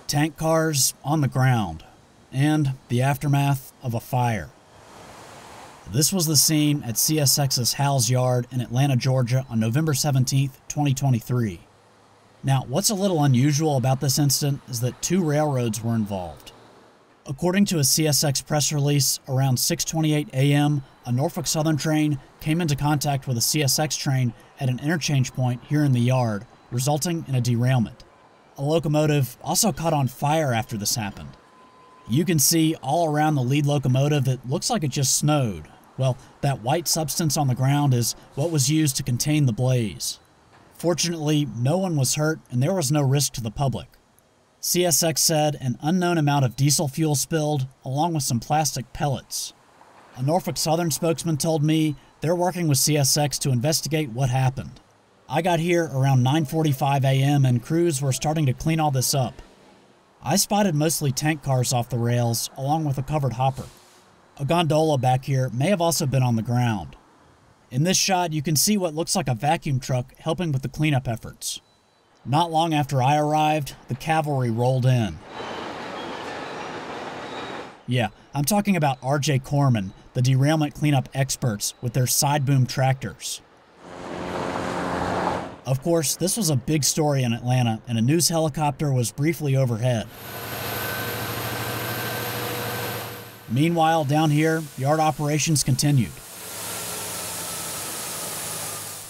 tank cars on the ground, and the aftermath of a fire. This was the scene at CSX's Howells Yard in Atlanta, Georgia on November 17, 2023. Now, what's a little unusual about this incident is that two railroads were involved. According to a CSX press release, around 6:28 a.m., a Norfolk Southern train came into contact with a CSX train at an interchange point here in the yard, resulting in a derailment. A locomotive also caught on fire after this happened. You can see all around the lead locomotive it looks like it just snowed. Well, that white substance on the ground is what was used to contain the blaze. Fortunately, no one was hurt and there was no risk to the public. CSX said an unknown amount of diesel fuel spilled, along with some plastic pellets. A Norfolk Southern spokesman told me they're working with CSX to investigate what happened. I got here around 9:45 a.m. and crews were starting to clean all this up. I spotted mostly tank cars off the rails, along with a covered hopper. A gondola back here may have also been on the ground. In this shot, you can see what looks like a vacuum truck helping with the cleanup efforts. Not long after I arrived, the cavalry rolled in. Yeah, I'm talking about R.J. Corman, the derailment cleanup experts, with their side boom tractors. Of course, this was a big story in Atlanta, and a news helicopter was briefly overhead. Meanwhile, down here, yard operations continued.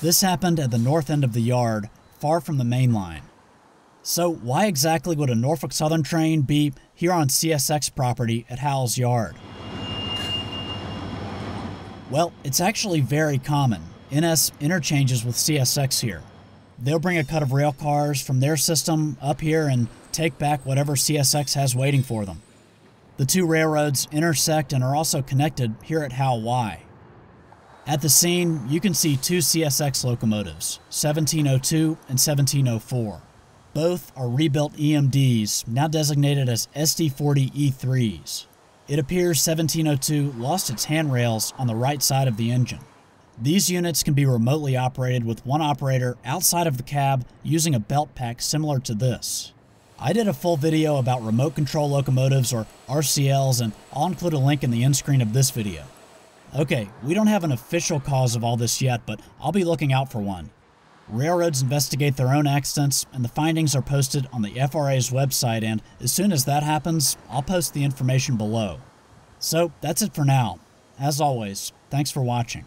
This happened at the north end of the yard, far from the main line. So why exactly would a Norfolk Southern train be here on CSX property at Howells Yard? Well, it's actually very common. NS interchanges with CSX here. They'll bring a cut of rail cars from their system up here and take back whatever CSX has waiting for them. The two railroads intersect and are also connected here at Howell Y. At the scene, you can see two CSX locomotives, 1702 and 1704. Both are rebuilt EMDs, now designated as SD40 E3s. It appears 1702 lost its handrails on the right side of the engine. These units can be remotely operated with one operator outside of the cab using a belt pack similar to this. I did a full video about remote control locomotives, or RCLs, and I'll include a link in the end screen of this video. Okay, we don't have an official cause of all this yet, but I'll be looking out for one. Railroads investigate their own accidents, and the findings are posted on the FRA's website, and as soon as that happens, I'll post the information below. So, that's it for now. As always, thanks for watching.